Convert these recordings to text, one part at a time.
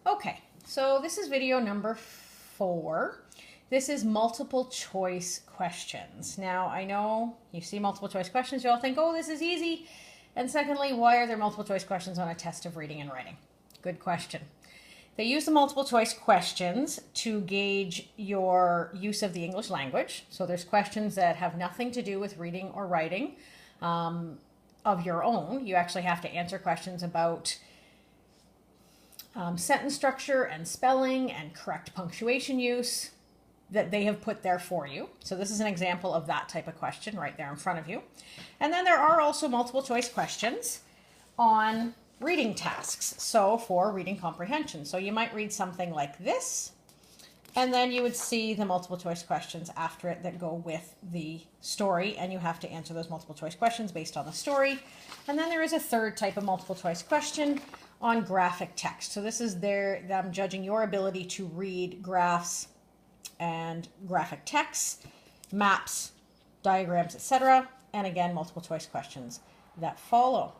Okay, so this is video number 4. This is multiple choice questions. Now, I know you see multiple choice questions, you'll think, oh, this is easy. And secondly, why are there multiple choice questions on a test of reading and writing? Good question. They use the multiple choice questions to gauge your use of the English language. So there's questions that have nothing to do with reading or writing of your own. You actually have to answer questions about sentence structure and spelling and correct punctuation use that they have put there for you. So this is an example of that type of question right there in front of you. And then there are also multiple choice questions on reading tasks. So for reading comprehension. So you might read something like this, and then you would see the multiple choice questions after it that go with the story, and you have to answer those multiple choice questions based on the story. And then there is a third type of multiple choice question on graphic text. So this is them judging your ability to read graphs and graphic text, maps, diagrams, etc. And again, multiple choice questions that follow.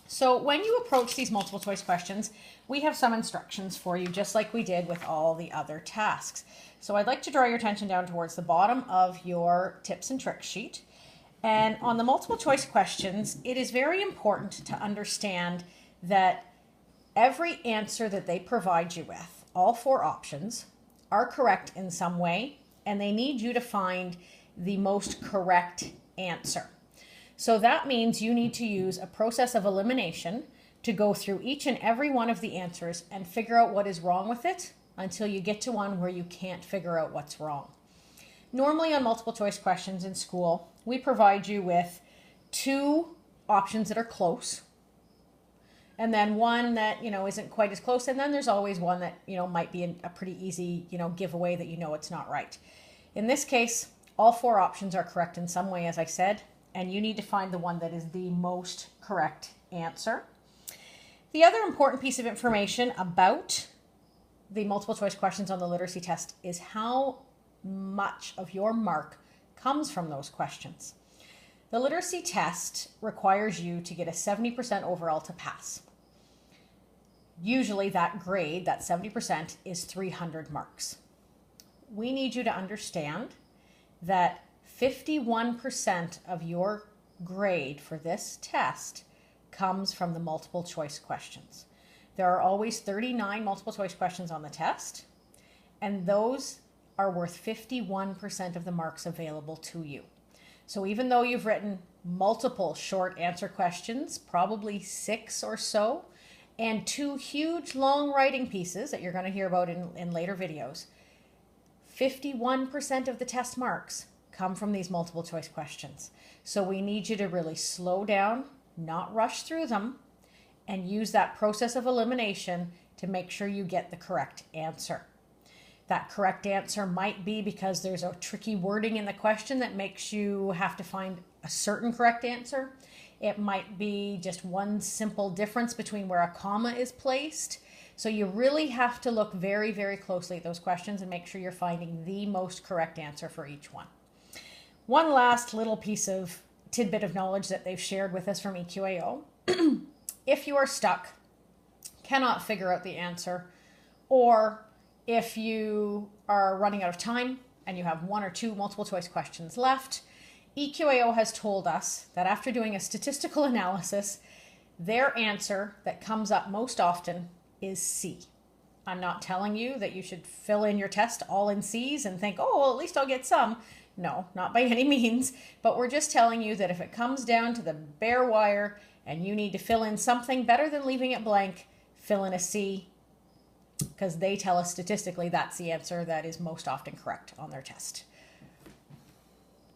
So when you approach these multiple choice questions, we have some instructions for you, just like we did with all the other tasks. So I'd like to draw your attention down towards the bottom of your tips and tricks sheet. And on the multiple choice questions, it is very important to understand that every answer that they provide you with, all 4 options, are correct in some way, and they need you to find the most correct answer. So that means you need to use a process of elimination to go through each and every one of the answers and figure out what is wrong with it until you get to one where you can't figure out what's wrong. Normally on multiple choice questions in school, we provide you with 2 options that are close, and then one that, isn't quite as close. And then there's always one that, might be a pretty easy, giveaway that it's not right. In this case, all 4 options are correct in some way, as I said, and you need to find the one that is the most correct answer. The other important piece of information about the multiple choice questions on the literacy test is how much of your mark comes from those questions. The literacy test requires you to get a 70% overall to pass. Usually that grade, that 70%, is 300 marks. We need you to understand that 51% of your grade for this test comes from the multiple choice questions. There are always 39 multiple choice questions on the test, and those are worth 51% of the marks available to you. So even though you've written multiple short answer questions, probably 6 or so, and 2 huge long writing pieces that you're going to hear about in later videos, 51% of the test marks come from these multiple choice questions. So we need you to really slow down, not rush through them, and use that process of elimination to make sure you get the correct answer. That correct answer might be because there's a tricky wording in the question that makes you have to find a certain correct answer. It might be just one simple difference between where a comma is placed. So you really have to look very, very closely at those questions and make sure you're finding the most correct answer for each one. One last little piece of tidbit of knowledge that they've shared with us from EQAO. If you are stuck, cannot figure out the answer, or if you are running out of time and you have 1 or 2 multiple choice questions left, EQAO has told us that after doing a statistical analysis, their answer that comes up most often is C. I'm not telling you that you should fill in your test all in C's and think, oh, well, at least I'll get some. No, not by any means, but we're just telling you that if it comes down to the bare wire and you need to fill in something, better than leaving it blank, fill in a C, because they tell us statistically that's the answer that is most often correct on their test.